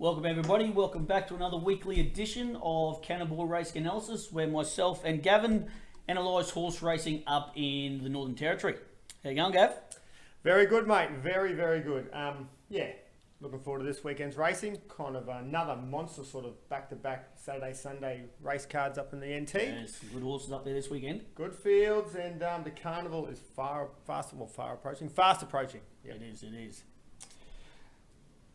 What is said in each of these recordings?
Welcome everybody, welcome back to another weekly edition of Cannonball Racing Analysis, where myself and Gavin analyse horse racing up in the Northern Territory. How you going, Gav? Very good, mate. Very, very good. Looking forward to this weekend's racing. Kind of another monster sort of back-to-back Saturday, Sunday race cards up in the NT. There's some good horses up there this weekend. Good fields, and the Carnival is fast approaching. Yep. It is.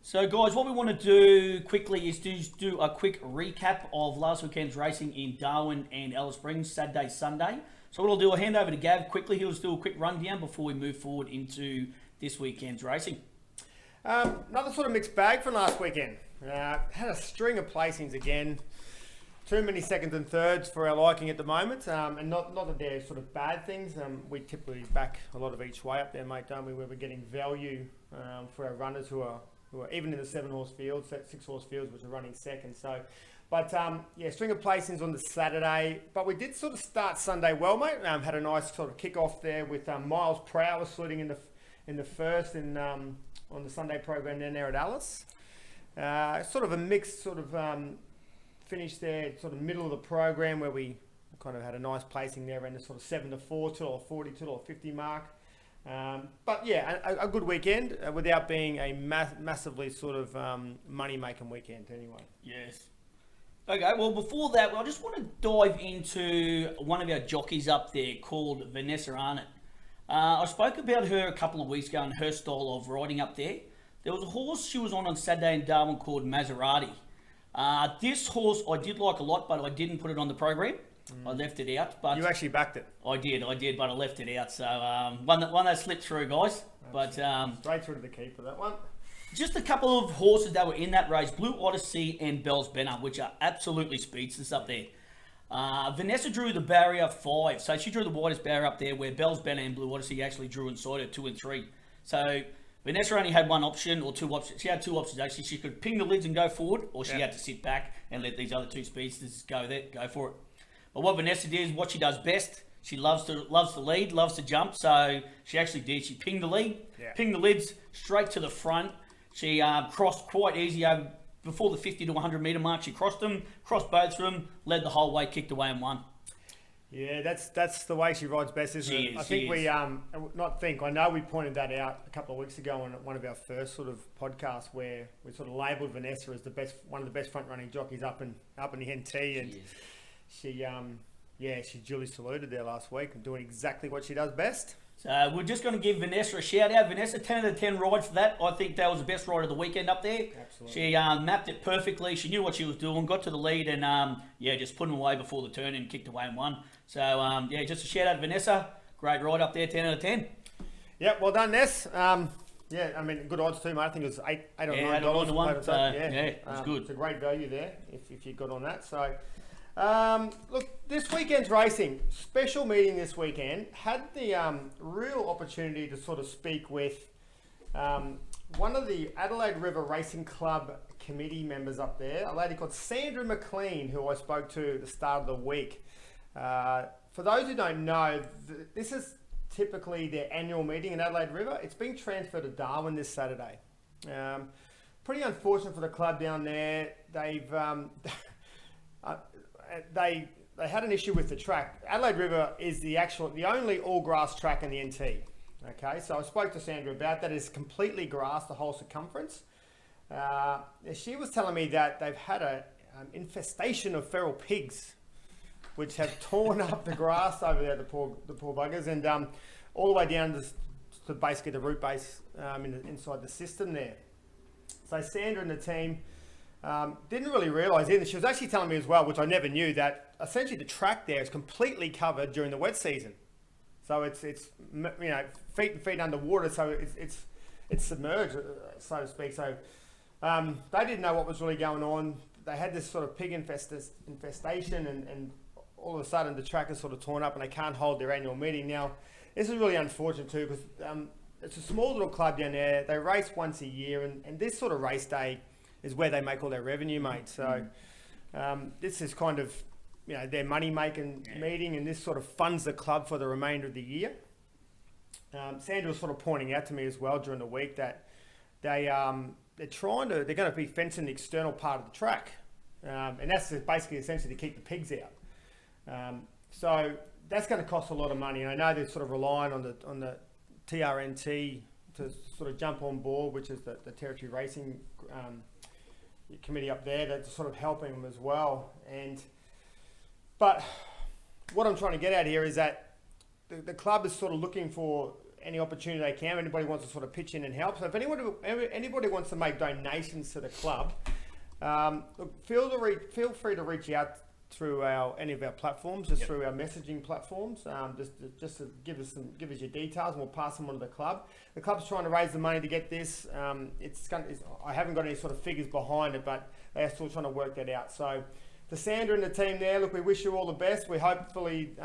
So guys, what we want to do quickly is to do a quick recap of last weekend's racing in Darwin and Alice Springs, Saturday, Sunday. So what I'll do, I'll hand over to Gav quickly. He'll just do a quick rundown before we move forward into this weekend's racing. Another sort of mixed bag from last weekend. Had a string of placings again. Too many seconds and thirds for our liking at the moment, and not that they're sort of bad things. We typically back a lot of each way up there, mate, don't we? Where we're getting value for our runners who are even in the 7-horse fields, 6-horse fields, which are running second. So, string of placings on the Saturday. But we did sort of start Sunday well, mate. Had a nice sort of kick-off there with Miles Prowler slitting in the first on the Sunday program down there at Alice. Sort of a mixed sort of finish there, sort of middle of the program, where we kind of had a nice placing there around the sort of 7-4 to $40 to $50 mark. A good weekend without being a massively sort of money-making weekend anyway. Yes. Okay, well before that, I just want to dive into one of our jockeys up there called Vanessa Arnott. I spoke about her a couple of weeks ago and her style of riding up there. There was a horse she was on Saturday in Darwin called Maserati. This horse I did like a lot, but I didn't put it on the program. I left it out. But you actually backed it. I did, but I left it out. So one that slipped through, guys. But straight through to the keeper, that one. Just a couple of horses that were in that race, Blue Odyssey and Bell's Banner, which are absolutely speedsters up there. Vanessa drew the barrier 5, so she drew the widest barrier up there, where Bell's Banner and Blue Odyssey actually drew inside her 2 and 3. So Vanessa only had one option, or two options. She had two options actually. She could ping the lids and go forward, or she had to sit back and let these other two speedsters go for it. But what Vanessa did is what she does best. She loves to lead, loves to jump. So she actually did. She pinged the lead, pinged the lids straight to the front. She crossed quite easy over before the 50 to 100 metre mark. She crossed both of them, led the whole way, kicked away and won. Yeah, that's the way she rides best, isn't it? I think I know we pointed that out a couple of weeks ago on one of our first sort of podcasts, where we sort of labelled Vanessa as one of the best front running jockeys up in the NT, and she duly saluted there last week and doing exactly what she does best. So we're just going to give Vanessa a shout out. Vanessa, 10 out of 10 ride for that. I think that was the best ride of the weekend up there. Absolutely. She mapped it perfectly. She knew what she was doing, got to the lead, and just put him away before the turn and kicked away and won. So just a shout out to Vanessa. Great ride up there, 10 out of 10. Yeah, well done, Ness. Good odds too, mate. I think it was $8 or $9 to $1. It was good. It's a great value there if you got on that. So. Look, this weekend's racing, special meeting this weekend, had the real opportunity to sort of speak with one of the Adelaide River Racing Club committee members up there, a lady called Sandra McLean, who I spoke to at the start of the week. For those who don't know, this is typically their annual meeting in Adelaide River. It's being transferred to Darwin this Saturday. Pretty unfortunate for the club down there. They've... They had an issue with the track. Adelaide River is the only all grass track in the NT. Okay, so I spoke to Sandra about that. It's completely grass, the whole circumference. She was telling me that they've had an infestation of feral pigs, which have torn up the grass over there, the poor buggers, and all the way down to basically the root base inside the system there. So Sandra and the team didn't really realise either. She was actually telling me as well, which I never knew, that essentially the track there is completely covered during the wet season. So it's feet and feet underwater, so it's submerged, so to speak. So they didn't know what was really going on. They had this sort of pig infestation, and all of a sudden the track is sort of torn up and they can't hold their annual meeting. Now, this is really unfortunate too, because it's a small little club down there. They race once a year, and this sort of race day is where they make all their revenue, mate. So this is kind of, their money-making meeting, and this sort of funds the club for the remainder of the year. Sandra was sort of pointing out to me as well during the week that they they're going to be fencing the external part of the track, and that's basically essentially to keep the pigs out. So that's going to cost a lot of money, and I know they're sort of relying on the TRNT to sort of jump on board, which is the Territory Racing Committee up there, that's sort of helping them as well. But what I'm trying to get at here is that the club is sort of looking for any opportunity they can. Anybody wants to sort of pitch in and help. So if anybody wants to make donations to the club, look, feel free to reach out through any of our platforms, through our messaging platforms, just to give us your details, and we'll pass them on to the club. The club's trying to raise the money to get this. I haven't got any sort of figures behind it, but they're still trying to work that out. So to Sandra and the team there, look, we wish you all the best. We hopefully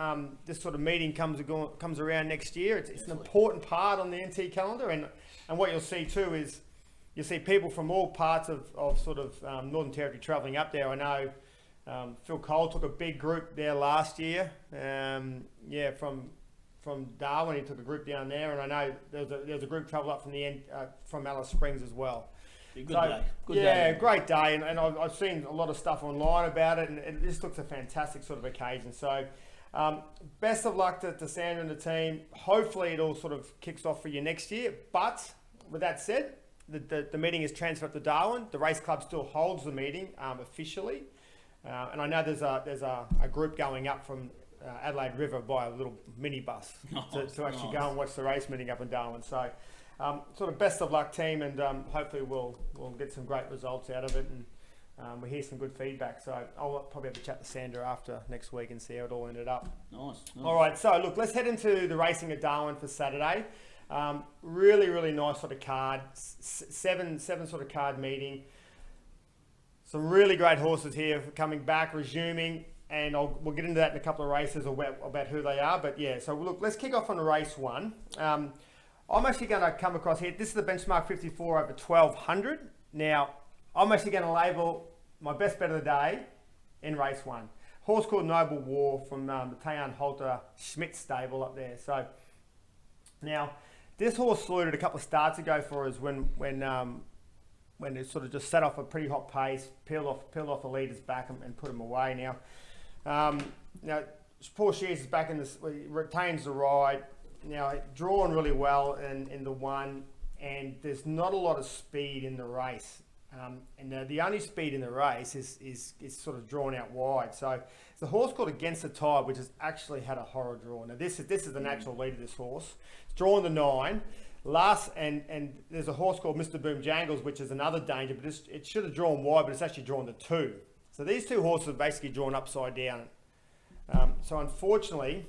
this sort of meeting comes around next year. It's an important part on the NT calendar, and what you'll see too is you'll see people from all parts of sort of Northern Territory travelling up there. I know Phil Cole took a big group there last year. From Darwin, he took a group down there, and I know there's a group travel up from Alice Springs as well. Good day. Great day, and I've seen a lot of stuff online about it, and this looks a fantastic sort of occasion. So, best of luck to Sandra and the team. Hopefully, it all sort of kicks off for you next year. But with that said, the meeting is transferred to Darwin. The race club still holds the meeting officially. And I know there's a group going up from Adelaide River by a little minibus to actually go and watch the race meeting up in Darwin. So sort of best of luck, team, and hopefully we'll get some great results out of it, and we hear some good feedback. So I'll probably have to chat to Sandra after next week and see how it all ended up. Nice. All right, so look, let's head into the racing at Darwin for Saturday. Really nice sort of card, seven sort of card meeting. Some really great horses here coming back, resuming, and we'll get into that in a couple of races about who they are. But yeah, so look, let's kick off on race one. I'm actually going to come across here. This is the benchmark 54 over 1200. Now, I'm actually going to label my best bet of the day in race one. Horse called Noble War from the Tayan Halter Schmidt stable up there. So now, this horse saluted a couple of starts ago for us when it sort of just set off a pretty hot pace, peeled off the leader's back and put him away. Now Paul Shears is back in this, he retains the ride. Now, drawn really well in the one, and there's not a lot of speed in the race. And the only speed in the race is sort of drawn out wide. So it's a horse called Against the Tide, which has actually had a horror draw. Now, this is the natural lead of this horse. It's drawn the 9. And there's a horse called Mr. Boom Jangles, which is another danger, but it should have drawn wide, but it's actually drawn the 2. So these two horses are basically drawn upside down. So unfortunately,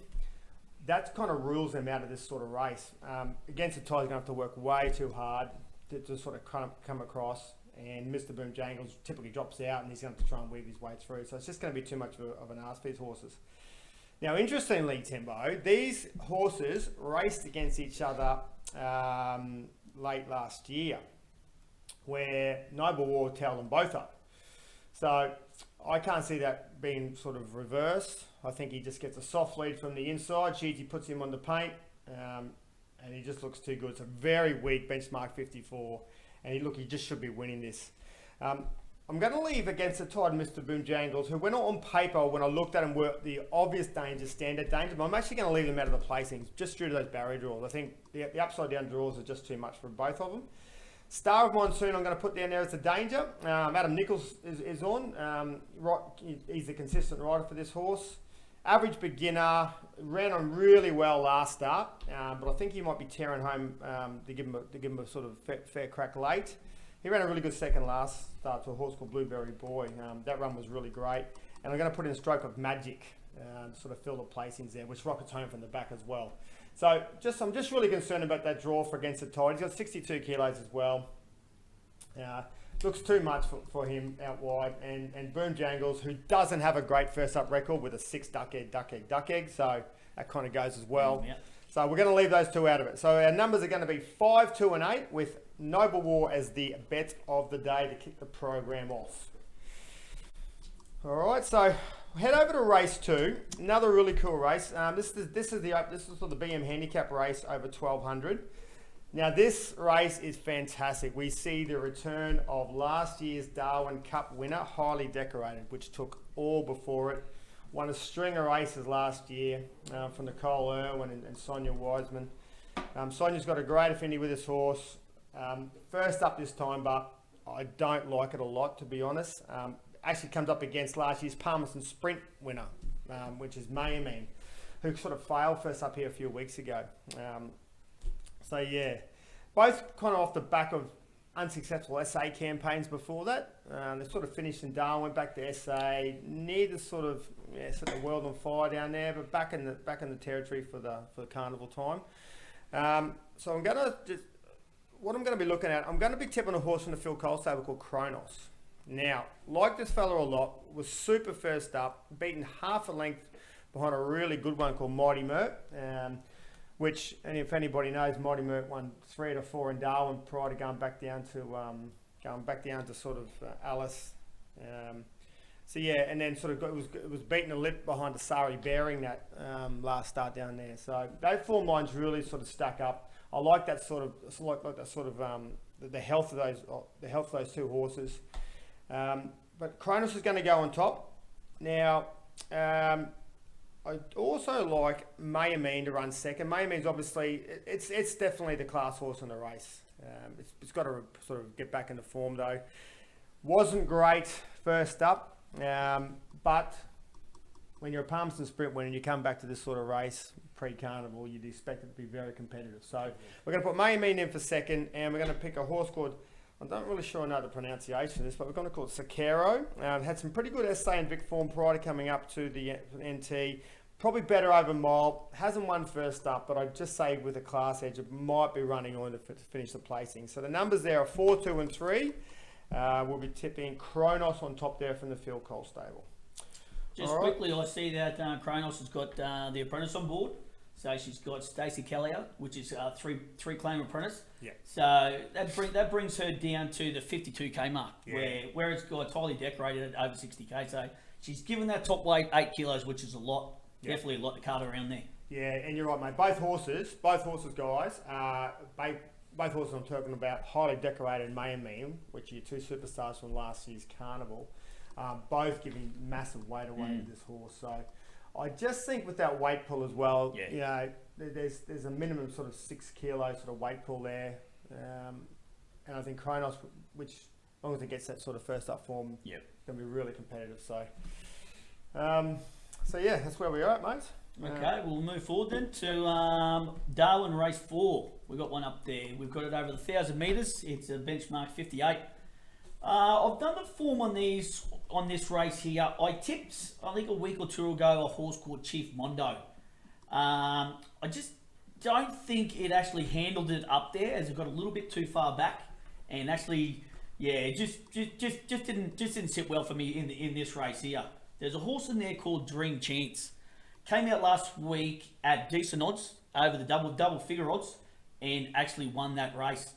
that kind of rules them out of this sort of race. Against the Tide is going to have to work way too hard to sort of come across, and Mr. Boom Jangles typically drops out, and he's going to have to try and weave his way through. So it's just going to be too much of an ask for these horses. Now, interestingly, Timbo, these horses raced against each other late last year, where Noble War tailed them both up. So I can't see that being sort of reversed. I think he just gets a soft lead from the inside. Sheezy puts him on the paint, and he just looks too good. It's a very weak benchmark 54, and he just should be winning this. I'm going to leave Against the Tide Mr. Boom Jangles, who went on paper when I looked at them were the obvious dangers, standard danger, but I'm actually going to leave them out of the placings just due to those barrier draws. I think the upside down draws are just too much for both of them. Star of Monsoon I'm going to put down there as a danger. Adam Nichols is on. He's a consistent rider for this horse. Average beginner, ran on really well last start, but I think he might be tearing home to give him a sort of fair crack late. He ran a really good second last start to a horse called Blueberry Boy. That run was really great. And I'm going to put in Stroke of Magic to sort of fill the placings there, which rockets home from the back as well. So I'm just really concerned about that draw for Against the Tide. He's got 62 kilos as well. Looks too much for him out wide. And Boom Jangles, who doesn't have a great first up record with a 6 duck egg. So that kind of goes as well. Yeah. So we're going to leave those two out of it. So our numbers are going to be 5, 2 and 8 with Noble War as the bet of the day to kick the program off. All right, so head over to race 2. Another really cool race. This is the BM handicap race over 1200. Now this race is fantastic. We see the return of last year's Darwin Cup winner, Highly Decorated, which took all before it. Won a string of races last year from Nicole Irwin and Sonia Wiseman. Sonia's got a great affinity with this horse. First up this time, but I don't like it a lot, to be honest. Actually comes up against last year's Palmerston Sprint winner, which is Mayamine, who sort of failed first up here a few weeks ago. So yeah, both kind of off the back of unsuccessful SA campaigns before that. They sort of finished in Darwin, went back to SA, near the sort of world on fire down there, but back in the territory for the carnival time. So I'm gonna be looking at, I'm gonna be tipping a horse from the Phil Cole stable called Kronos. Now, like this fella a lot, was super first up, beaten half a length behind a really good one called Mighty Mert. Which, and if anybody knows, Mighty Mert won 3 out of 4 in Darwin prior to going back down to sort of Alice. So yeah, and then sort of it was beating a lip behind Asari Bearing that last start down there. So those form lines really sort of stack up. I like that sort of the health of those two horses. But Kronos is going to go on top now. I also like Mayamine to run second. Mayamine's obviously, it's definitely the class horse in the race. It's got to sort of get back into form though. Wasn't great first up, but when you're a Palmerston Sprint winner and you come back to this sort of race, pre-carnival, you'd expect it to be very competitive. So we're going to put Mayamine in for second, and we're going to pick a horse called, I'm not really sure I know the pronunciation of this, but we're going to call it Sakero. Had some pretty good SA and Vic form prior to coming up to the NT. Probably better over mile. Hasn't won first up, but I'd just say with a class edge, it might be running on to finish the placing. So the numbers there are 4, 2, and 3. We'll be tipping Kronos on top there from the Phil Cole stable. Just quickly, I see that Kronos has got the apprentice on board. So she's got Stacey Kellier, which is three claim apprentice. Yeah. So that brings her down to the 52k mark, where it's got highly decorated at over 60k. So she's given that top weight 8 kilos, which is a lot. Yeah. Definitely a lot to cart around there. Yeah, and you're right, mate. Both horses, guys. Both horses I'm talking about, Highly Decorated Mayamine, which are your two superstars from last year's carnival, both giving massive weight away to this horse. So I just think with that weight pull as well, you know, there's a minimum sort of 6 kilo sort of weight pull there, and I think Kronos, which as long as it gets that sort of first up form, going to be really competitive. So. So yeah, that's where we are at, mate. Okay, we'll move forward then to Darwin Race 4. We've got one up there. We've got it over the 1,000 metres. It's a benchmark 58. I've done the form on this race here. I tipped, I think a week or two ago, a horse called Chief Mondo. I just don't think it actually handled it up there, as it got a little bit too far back, and actually, yeah, just didn't sit well for me in this race here. There's a horse in there called Dream Chance. Came out last week at decent odds, over the double figure odds, and actually won that race.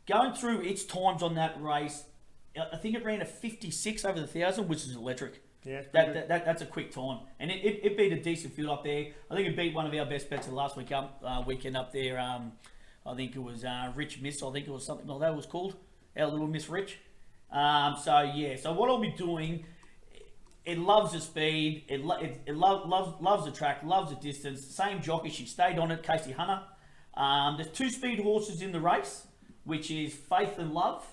Going through its times on that race, I think it ran a 56 over the 1,000, which is electric. Yeah, that's a quick time, and it beat a decent field up there. I think it beat one of our best bets of the last weekend up there. I think it was Rich Miss. I think it was something like that. It was called our little Miss Rich. So what I'll be doing. It loves the speed, it loves the track, loves the distance. Same jockey, she stayed on it, Casey Hunter. There's 2 speed horses in the race, which is Faith and Love,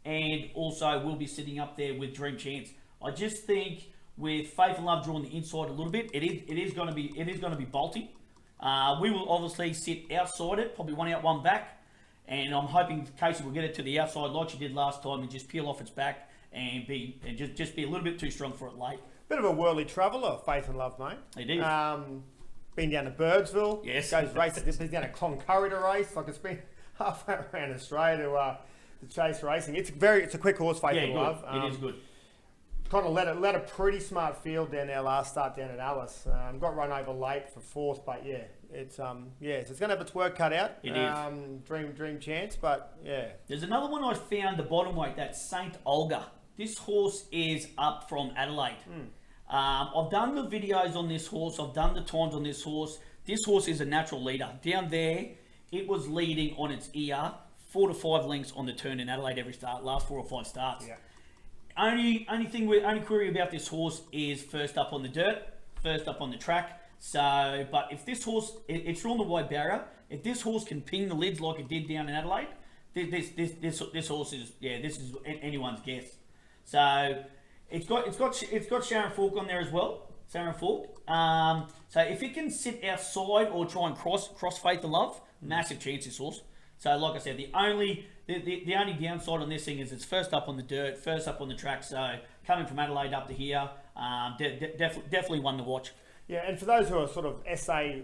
and also will be sitting up there with Dream Chance. I just think with Faith and Love drawing the inside a little bit, it is going to be bolting. We will obviously sit outside it, probably one out, one back, and I'm hoping Casey will get it to the outside like she did last time and just peel off its back. And just be a little bit too strong for it late. Bit of a worldly traveller, Faith and Love, mate. It is. Been down to Birdsville. Yes. Goes races. Been down to Cloncurry to race. Like it's been halfway around Australia to chase racing. It's a quick horse, Faith and Love. It is good. Kind of led a pretty smart field down there last start down at Alice. Got run over late for 4th, but yeah, it's so it's going to have its work cut out. It is. Dream Chance, but yeah. There's another one I found, the bottom weight, that's Saint Olga. This horse is up from Adelaide. I've done the videos on this horse. I've done the times on this horse. This horse is a natural leader. Down there, it was leading on its ear 4 to 5 lengths on the turn in Adelaide every start, last 4 or 5 starts. Yeah. Only query about this horse is first up on the dirt, first up on the track. So, but if this horse, it's drawn the wide barrier. If this horse can ping the lids like it did down in Adelaide, this horse is this is anyone's guess. So it's got Sharon Falk on there as well. Sharon Falk. So if it can sit outside or try and cross Faith and Love, massive chance this horse. So like I said, the only downside on this thing is it's first up on the dirt, first up on the track. So coming from Adelaide up to here, definitely one to watch. Yeah, and for those who are sort of SA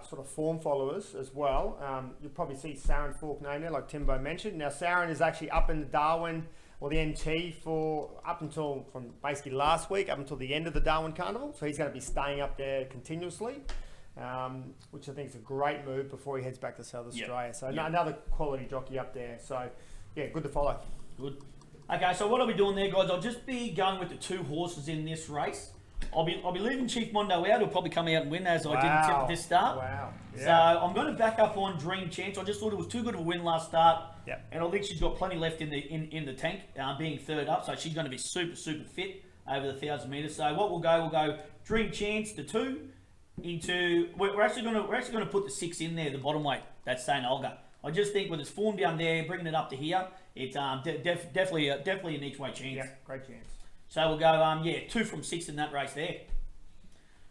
sort of form followers as well, you'll probably see Sharon Falk named there, like Timbo mentioned. Now, Sharon is actually up in the Darwin or the NT for up until from basically last week, up until the end of the Darwin Carnival. So he's going to be staying up there continuously, which I think is a great move before he heads back to South Australia. So another quality jockey up there. So yeah, good to follow. Good. Okay, so what I'll be doing there, guys, I'll just be going with the 2 horses in this race. I'll be leaving Chief Mondo out. He'll probably come out and win as I didn't tip at this start. Wow. Yeah. So I'm going to back up on Dream Chance. I just thought it was too good of a win last start. Yep. And I think she's got plenty left in the tank, being third up. So she's going to be super fit over the 1,000 metres. So what we'll go Dream Chance, the 2 into. We're actually going to put the 6 in there, the bottom weight. That's St. Olga. I just think with its form down there, bringing it up to here, it's definitely an each way chance. Yeah, great chance. So we'll go, 2 from 6 in that race there.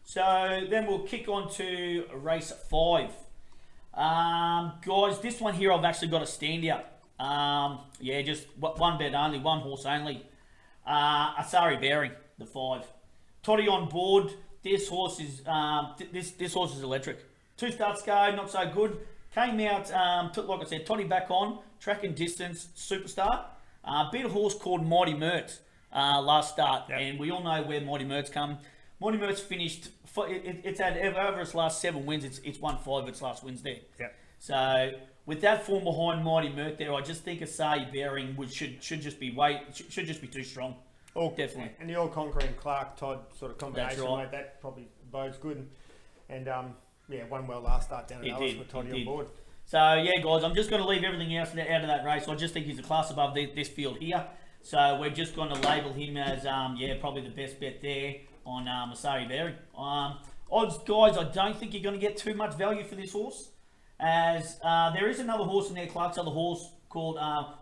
So then we'll kick on to race 5. Guys, this one here I've actually got a standout. Just one bet only, one horse only. Asari Bearing, the 5. Toddy on board. This horse is this horse is electric. 2 starts go, not so good. Came out, like I said, Toddy back on, track and distance, superstar. Beat a horse called Mighty Mertz. Last start, and we all know where Mighty Mertz come. Mighty Mertz finished. It's had over its last 7 wins. It's won 5 of its last wins there. Yeah. So with that form behind Mighty Mertz there, I just think Asari Bearing should just be too strong. Definitely. And the all conquering Clark Todd sort of combination, That's right. mate, that probably bodes good. And won well last start down at Alice with Toddy on board. So yeah, guys, I'm just going to leave everything else out of that race. I just think he's a class above this field here. So we're just going to label him as, probably the best bet there on Asari Bearing. Odds, guys, I don't think you're going to get too much value for this horse, as there is another horse in there, Clark's other horse, called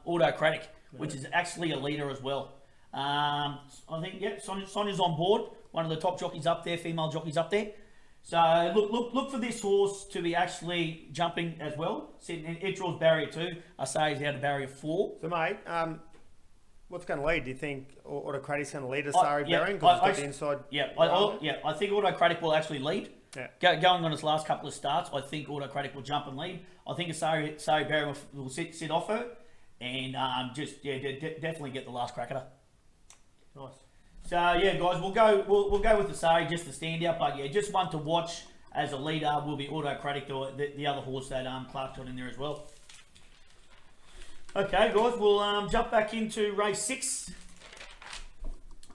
Autocratic, which is actually a leader as well. I think, Sonia's on board, one of the top jockeys up there, female jockeys up there. So look for this horse to be actually jumping as well. Sitting in, it draws barrier 2. Asari's out of barrier 4. So, mate, what's going to lead? Do you think Autocratic's going to lead Asari Bearing because it's got the inside? I think Autocratic will actually lead. Yeah. Going on its last couple of starts, I think Autocratic will jump and lead. I think Asari Bearing will sit off her and definitely get the last crack at her. Nice. So yeah, guys, we'll go with Asari just to stand out, but yeah, just one to watch as a leader will be Autocratic, or the other horse that Clark's got in there as well. Okay, guys, we'll jump back into race 6.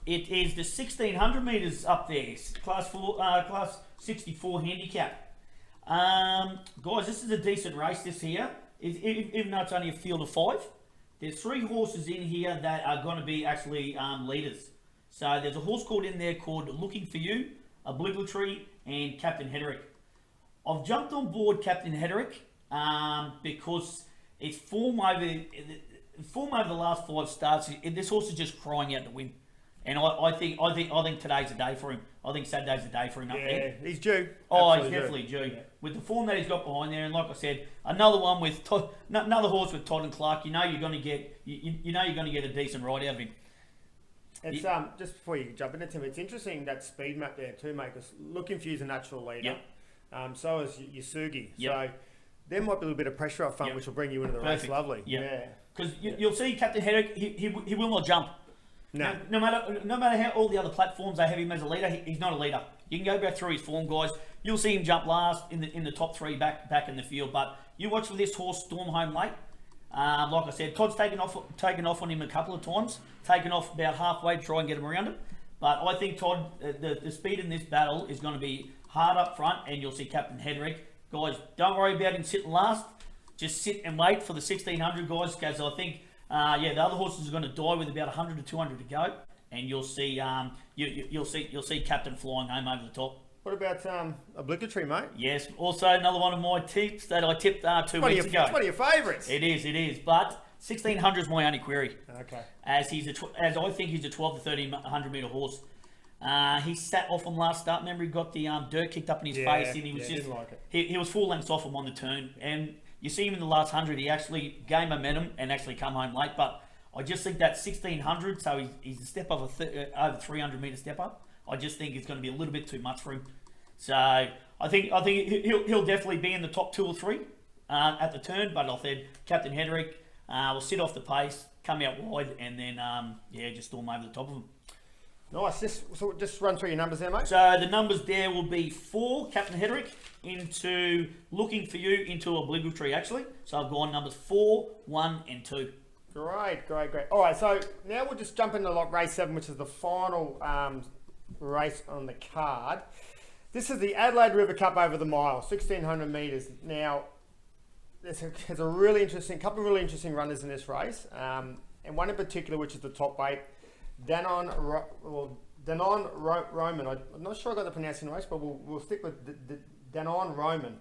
It is the 1,600 metres up there, class 64 handicap. Guys, this is a decent race. This here, even though it's only a field of 5, there's 3 horses in here that are going to be actually leaders. So there's a horse called in there called Looking For You, Obligatory, and Captain Hederick. I've jumped on board Captain Hederick because its form over the last 5 starts. This horse is just crying out to win, and I think today's a day for him. I think Saturday's a day for him up there. Yeah, he's due. Oh, Absolutely he's definitely due. Yeah. With the form that he's got behind there, and like I said, another one with another horse with Todd and Clark. You know you're going to get a decent ride out of him. It's just before you jump into Tim, it's interesting that speed map there too, mate. Because Looking For You is a natural leader. Yep. So is Yasugi. Yep. So there might be a little bit of pressure up front, which will bring you into the race. Lovely. Yep. Yeah. Because you'll see Captain Hederick, he will not jump. No. No matter how all the other platforms they have him as a leader, he's not a leader. You can go back through his form, guys. You'll see him jump last in the top 3 back in the field. But you watch for this horse storm home late. Like I said, Todd's taken off on him a couple of times, taken off about halfway to try and get him around him. But I think Todd, the speed in this battle is going to be hard up front, and you'll see Captain Hederick. Guys, don't worry about him sitting last. just sit and wait for the 1600 guys, because I think the other horses are going to die with about 100 to 200 to go, and you'll see you'll see Captain flying home over the top. What about obligatory, mate? Yes, also another one of my tips that I tipped 2 weeks ago. It's one of your favourites. It is. But 1600 is my only query. Okay. As I think he's a 12 to 1300 metre horse. He sat off him last start. Remember, he got the dirt kicked up in his face, and he was just didn't like it. He was full lengths off him on the turn. And you see him in the last 100, he actually gained momentum and actually come home late. But I just think that 1600, so he's a step of over 300 metre step up. I just think it's going to be a little bit too much for him. So I think he'll definitely be in the top 2 or 3 at the turn. But I said Captain Hedrick will sit off the pace, come out wide, and then just storm over the top of him. Nice. Just run through your numbers there, mate. So the numbers there will be 4 Captain Hedrick into Looking for You into Obligatory actually. So I've gone numbers 4, 1, and 2. Great. All right, so now we'll just jump into race 7, which is the final race on the card. This is the Adelaide River Cup over the mile, 1600 metres. Now, there's a couple of really interesting runners in this race, and one in particular, which is the top 8, Danon Roman. I'm not sure I got the pronunciation right, but we'll stick with Danon Roman.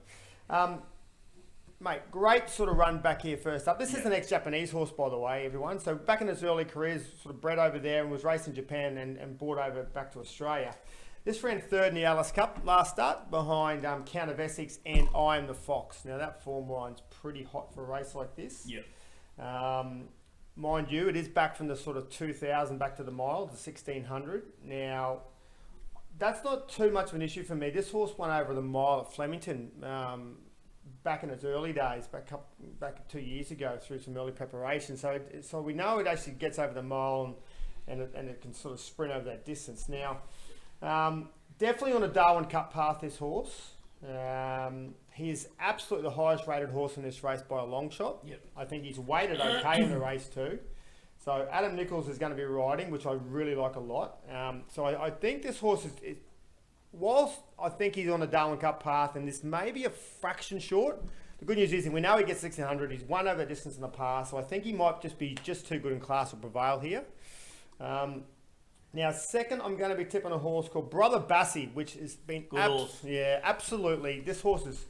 Mate, great sort of run back here first up. This is an ex-Japanese horse, by the way, everyone. So back in his early careers, sort of bred over there and was raced in Japan and brought over back to Australia. This ran 3rd in the Alice Cup last start behind Count of Essex and I Am the Fox. Now that form line's pretty hot for a race like this. Yeah. Mind you, it is back from the sort of 2000 back to the mile, the 1600. Now, that's not too much of an issue for me. This horse won over the mile at Flemington back in its early days, back 2 years ago through some early preparation. So we know it actually gets over the mile and it can sort of sprint over that distance. Now, definitely on a Darwin Cup path, this horse. He is absolutely the highest rated horse in this race by a long shot. Yep. I think he's weighted okay in the race too. So Adam Nichols is going to be riding, which I really like a lot. So I think this horse is, whilst I think he's on a Darwin Cup path and this may be a fraction short, the good news is we know he gets 1600. He's won over distance in the past, so I think he might just be too good in class to prevail here. Now, second, I'm going to be tipping a horse called Brother Bassie, which has been absolutely. This horse has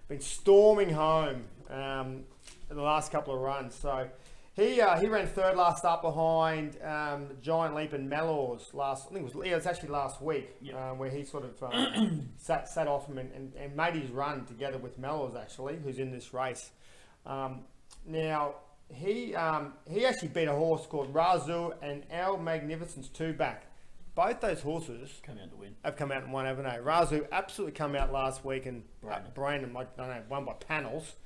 been storming home in the last couple of runs. So he ran 3rd last start behind Giant Leap and Mellors last. I think it was actually last week, where he sort of sat off him and made his run together with Mellors actually, who's in this race. Now. He actually beat a horse called Razu and El Magnificence 2-back. Both those horses have come out and won, haven't they? Razu absolutely come out last week and Brandon, won by panels.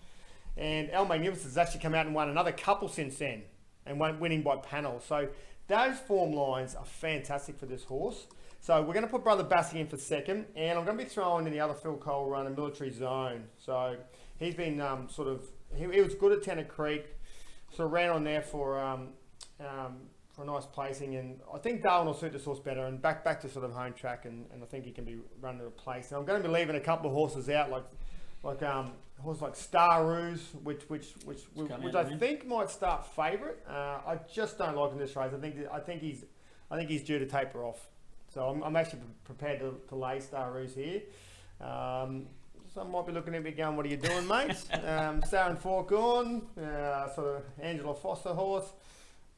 And El Magnificence has actually come out and won another couple since then and winning by panels. So those form lines are fantastic for this horse. So we're going to put Brother Bassie in for second, and I'm going to be throwing in the other Phil Cole run, a Military Zone. So he's been he was good at Tennant Creek. So ran on there for a nice placing, and I think Darwin will suit this horse better and back to sort of home track, and I think he can be run to a place. And I'm going to be leaving a couple of horses out, like horses like Star Ruse, which I think might start favourite. I just don't like in this race. I think he's due to taper off. So I'm actually prepared to lay Star Ruse here. Some might be looking at me going, "What are you doing, mate?" Saren Forkhorn, sort of Angela Foster horse.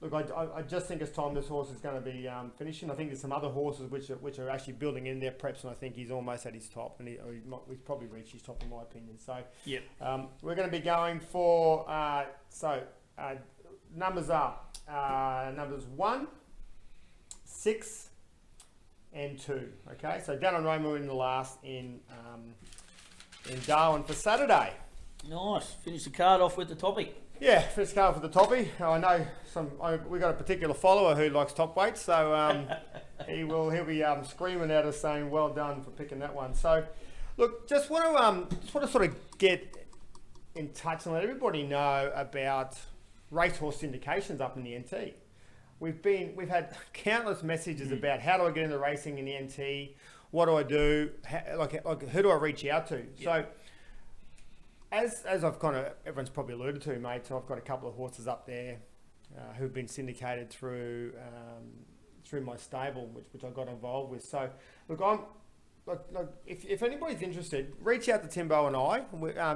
Look, I just think it's time this horse is going to be finishing. I think there's some other horses which are actually building in their preps, and I think he's almost at his top, and he's probably reached his top in my opinion. So we're going to be going for numbers are numbers 1, 6, and 2. Okay, so Danon Roma in the last in Darwin for Saturday. Nice. Finish the card off with the topic. Yeah, finish the card off with the topic. I know we got a particular follower who likes top weights, so he'll be screaming at us saying well done for picking that one. So look, just want to sort of get in touch and let everybody know about racehorse syndications up in the NT. We've had countless messages about how do I get into racing in the NT. What do I do? Who do I reach out to? Yeah. So, as I've kind of, everyone's probably alluded to, mate, so I've got a couple of horses up there who've been syndicated through my stable, which I got involved with. So, look, if anybody's interested, reach out to Timbo and I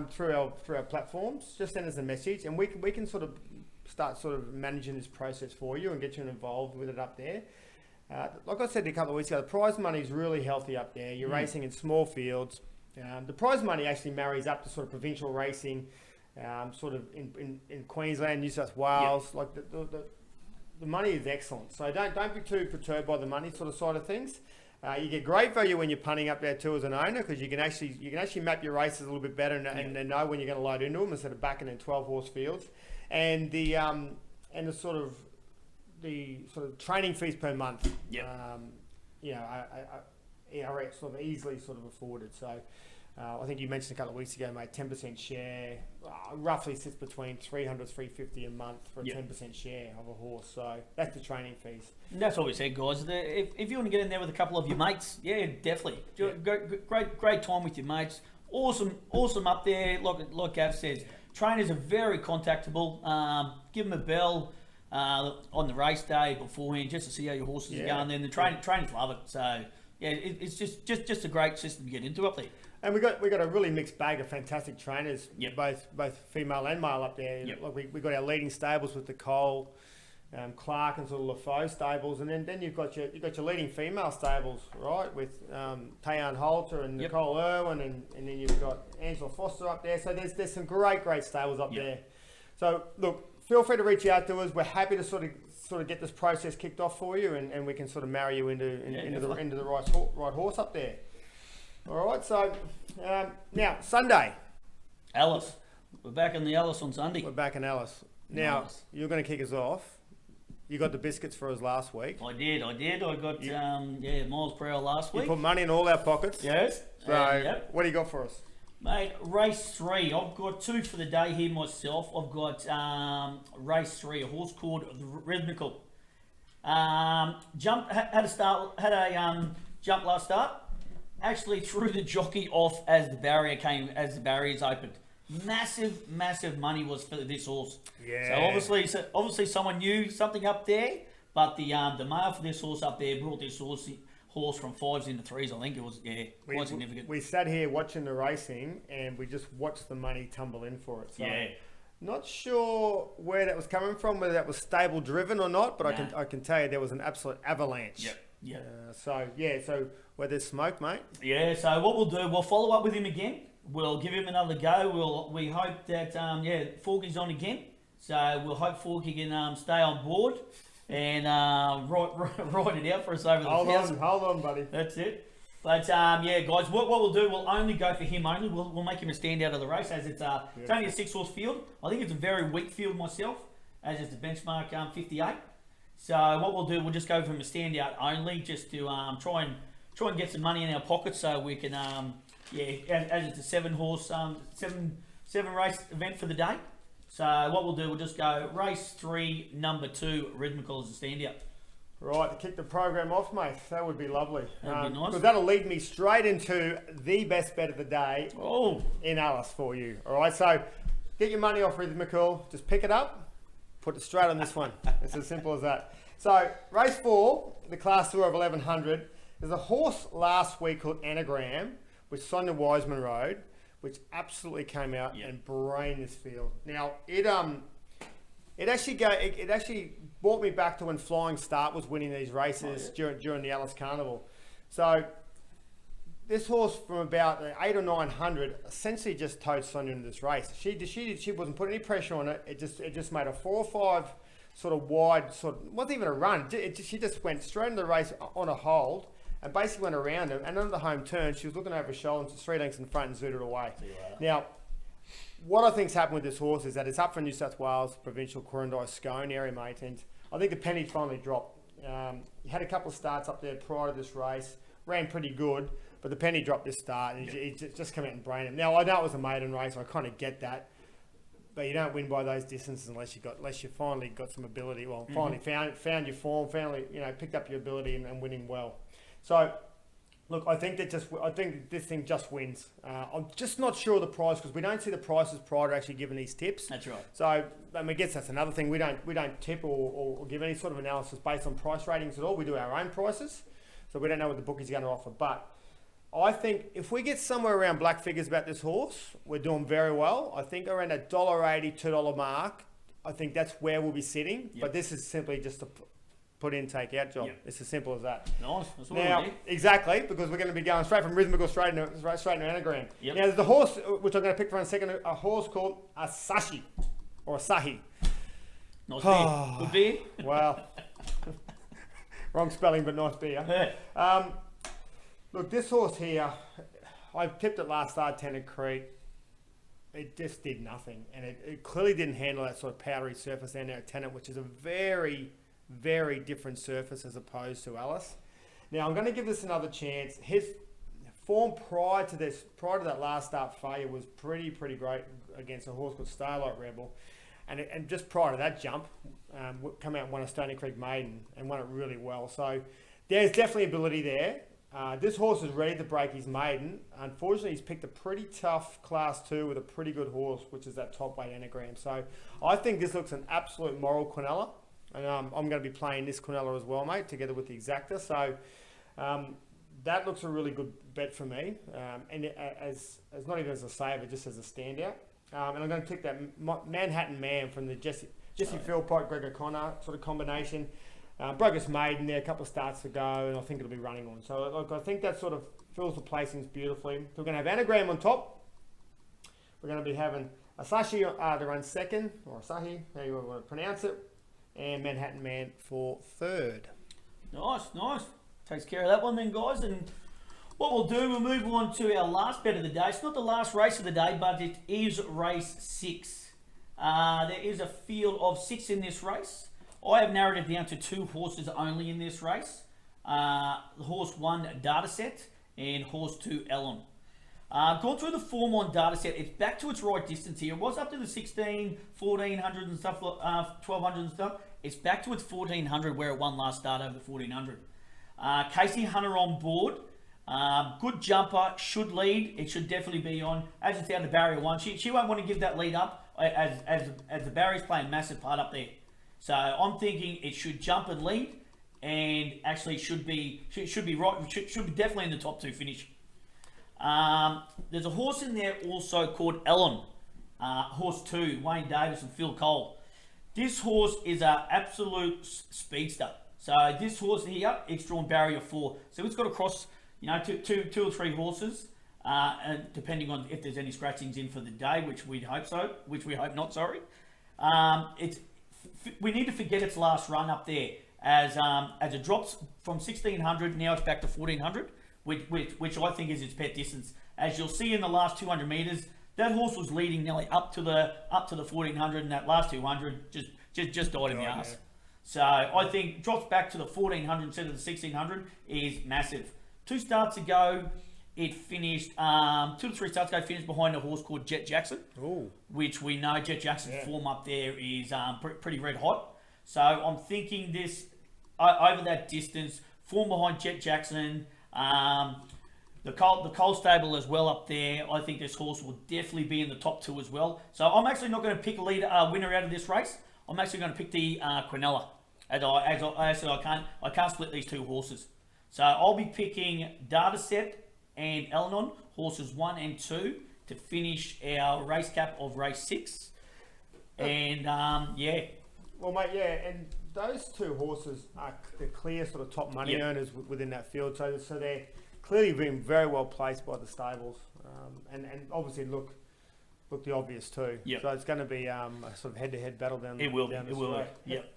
through our platforms. Just send us a message, and we can sort of start sort of managing this process for you and get you involved with it up there. Like I said a couple of weeks ago, the prize money is really healthy up there. You're racing in small fields. The prize money actually marries up to sort of provincial racing, sort of in Queensland, New South Wales. Like the money is excellent. So don't be too perturbed by the money sort of side of things. You get great value when you're punting up there too as an owner, because you can actually map your races a little bit better and know when you're going to load into them instead of backing in 12 horse fields. And the sort of training fees per month. Are sort of easily sort of afforded. So I think you mentioned a couple of weeks ago, mate, 10% share roughly sits between 300 350 a month for a 10% share of a horse. So that's the training fees. And that's what we said, guys. If you want to get in there with a couple of your mates, definitely. Great time with your mates. Awesome up there. Like Gav says, trainers are very contactable. Give them a bell on the race day beforehand just to see how your horses are going. Then the trainers love it. So it's just a great system to get into up there. And we got a really mixed bag of fantastic trainers, both female and male up there. Like we got our leading stables with the Cole, Clark and sort of LaFoe stables, and then you've got your leading female stables, right, with Tayan Holter and Nicole Irwin, and then you've got Angela Foster up there. So there's some great stables up there. So look, feel free to reach out to us. We're happy to sort of get this process kicked off for you, and we can sort of marry you into the right horse up there. All right, so now Sunday. Alice. We're back in the Alice on Sunday. We're back in Alice. Now, you're going to kick us off. You got the biscuits for us last week. I did. I got, miles per hour last week. You put money in all our pockets. Yes. So, what do you got for us? Mate, race 3. I've got 2 for the day here myself. I've got race 3, a horse called Rhythmical. Had a jump last start. Actually threw the jockey off as the barriers opened. Massive money was for this horse. Yeah. So obviously someone knew something up there, but the male for this horse up there brought this horse from 5s into 3s. I think it was quite significant. We sat here watching the racing and we just watched the money tumble in for it. So not sure where that was coming from, whether that was stable driven or not, but I can tell you there was an absolute avalanche. Yeah. So where there's smoke, mate. Yeah. So what we'll do, we'll follow up with him again. We'll give him another go. We hope that Forky's on again. So we'll hope Forky can stay on board and ride it out for us over the thousand. Hold on, buddy. That's it. But guys, what we'll do, we'll only go for him only. We'll make him a standout of the race, as it's only a 6-horse field. I think it's a very weak field myself, as it's the benchmark 58. So what we'll do, we'll just go for him a standout only, just to try and get some money in our pockets, so we can as it's a 7-horse seven race event for the day. So what we'll do, we'll just go race 3, number 2, Rhythmical as a standout. Right, to kick the program off, mate. That would be lovely. That'd be nice. Because that'll lead me straight into the best bet of the day in Alice for you. All right, so get your money off Rhythmical. Just pick it up, put it straight on this one. It's as simple as that. So race 4, the Class 2 of 1100. There's a horse last week called Anagram, which Sonia Wiseman rode, which absolutely came out and brained this field. Now it actually brought me back to when Flying Start was winning these races during the Alice Carnival. So this horse from about 800 or 900 essentially just towed Sonia into this race. She wasn't putting any pressure on it. It just made a 4 or 5 sort of wide, wasn't even a run. She just went straight into the race on a hold and basically went around him. And under the home turn, she was looking over her shoulder and 3 lengths in front and zooted away. Now, what I think's happened with this horse is that it's up for New South Wales Provincial Quirindi Scone area, mate, and I think the penny finally dropped. He had a couple of starts up there prior to this race, ran pretty good, but the penny dropped this start, and he just come out and brain him. Now I know it was a maiden race, I kind of get that, but you don't win by those distances unless you finally got some ability. Well, finally found your form, finally picked up your ability and winning well. So Look, I think this thing just wins. I'm just not sure of the price because we don't see the prices prior to actually giving these tips. That's right. So I guess that's another thing. We don't tip or give any sort of analysis based on price ratings at all. We do our own prices, so we don't know what the bookie's going to offer. But I think if we get somewhere around black figures about this horse, we're doing very well. I think around a $1.80, $2 mark. I think that's where we'll be sitting. Yep. But this is simply just a put in, take out job. Yep. It's as simple as that. Nice. That's what now, exactly, because we're going to be going straight from rhythmical straight into anagram. Yep. Now, there's a horse, which I'm going to pick for in a second, a horse called Asahi, or Asahi. Nice beer. Good beer? Well, wrong spelling, but nice beer. Look, this horse here, I tipped it last start, Tennant Creek. It just did nothing, and it clearly didn't handle that sort of powdery surface down there at Tennant, which is a very, very different surface as opposed to Alice. Now I'm going to give this another chance. His form prior to that last start failure was pretty great against a horse called Starlight Rebel, and just prior to that jump, come out and won a Stony Creek Maiden and won it really well. So there's definitely ability there. This horse is ready to break his maiden. Unfortunately, he's picked a pretty tough Class 2 with a pretty good horse, which is that top weight anagram. So I think this looks an absolute moral Quinella. And I'm going to be playing this Quinella as well, mate, together with the Exacta. So that looks a really good bet for me. And as not even as a saver, just as a standout. And I'm going to pick that Manhattan Man from the Jesse Philpott, Greg O'Connor sort of combination. Broke his maiden there, a couple of starts to go, and I think it'll be running on. So look, I think that sort of fills the placings beautifully. So we're going to have anagram on top. We're going to be having Asahi to run second, or Asahi, how you want to pronounce it, and Manhattan Man for third. Nice. Takes care of that one then, guys. And what we'll do, we'll move on to our last bet of the day. It's not the last race of the day, but it is race 6. There is a field of 6 in this race. I have narrowed it down to 2 horses only in this race. Horse 1, Dataset, and horse 2, Ellen. Gone through the form on Dataset. It's back to its right distance here. It was up to the 16, 1400 and stuff, 1200 and stuff. It's back to its 1400 where it won last start over the 1400. Casey Hunter on board. Good jumper, should lead. It should definitely be on. As it's down to barrier 1, she won't want to give that lead up as the barrier's playing a massive part up there. So I'm thinking it should jump and lead, and actually should be definitely in the top 2 finish. There's a horse in there also called Ellen, horse 2, Wayne Davis and Phil Cole. This horse is an absolute speedster. So this horse here, it's drawn barrier 4, so it's got to cross, two or three horses, and depending on if there's any scratchings in for the day, which we hope not. Sorry, we need to forget its last run up there as it drops from 1600. Now it's back to 1400, which I think is its pet distance. As you'll see in the last 200 meters, that horse was leading nearly up to the 1400, and that last 200 just died in the arse. Yeah. So I think drops back to the 1400 instead of the 1600 is massive. 2 starts ago, it finished 2 to 3 starts ago. Finished behind a horse called Jet Jackson, which we know Jet Jackson's form up there is pretty red hot. So I'm thinking this over that distance, form behind Jet Jackson, the Cole stable as well up there. I think this horse will definitely be in the top 2 as well. So I'm actually not going to pick a winner out of this race. I'm actually going to pick the Quinella. As I said, I can't split these 2 horses. So I'll be picking Dataset and Elenon, horses 1 and 2, to finish our race cap of race 6. And Well, mate, and those 2 horses are the clear sort of top money earners within that field. So they're clearly being very well placed by the stables, and obviously look the obvious too. Yep. So it's going to be a sort of head-to-head battle down. It will. Yep.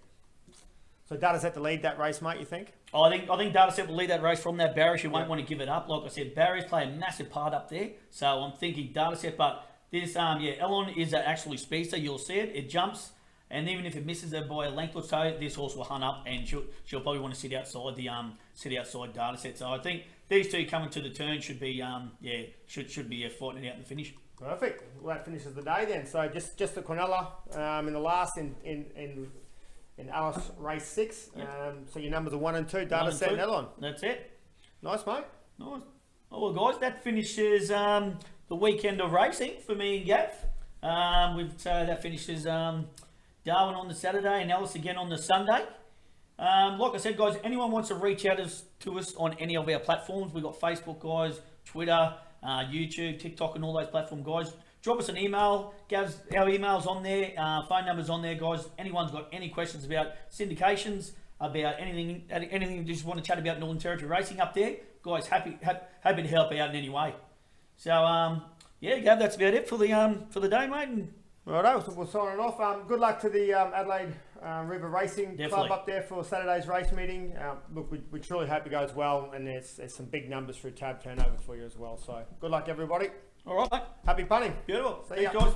So Dataset to lead that race, mate, you think? I think Dataset will lead that race from that barrier. She won't want to give it up. Like I said, barriers play a massive part up there. So I'm thinking Dataset, but this Elon is actually speedster. You'll see it. It jumps, and even if it misses her by a length or so, this horse will hunt up, and she'll probably want to sit outside Dataset. So I think these 2 coming to the turn should be should be fighting it out in the finish. Perfect. Well, that finishes the day then. So just the Quinella in the last in Alice race 6. Yep. So your numbers are 1 and 2, Dataset and Elon. That's it. Nice, mate. Nice. Oh, well, guys, that finishes the weekend of racing for me and Gav. That finishes Darwin on the Saturday and Alice again on the Sunday. Like I said, guys, anyone wants to reach out to us on any of our platforms, we've got Facebook, guys, Twitter, YouTube, TikTok, and all those platforms, guys. Drop us an email. Gav's, our email's on there, phone number's on there, guys. Anyone's got any questions about syndications, about anything you just want to chat about Northern Territory racing up there, guys, happy to help out in any way. So, yeah, Gav, that's about it for the day, mate. And Righto, so we'll sign it off. Good luck to the Adelaide River Racing Definitely. Club up there for Saturday's race meeting. Look, we truly hope it goes well, and there's some big numbers through tab turnover for you as well. So good luck, everybody. all right, mate. Happy punting. Beautiful. See Thanks, ya. guys.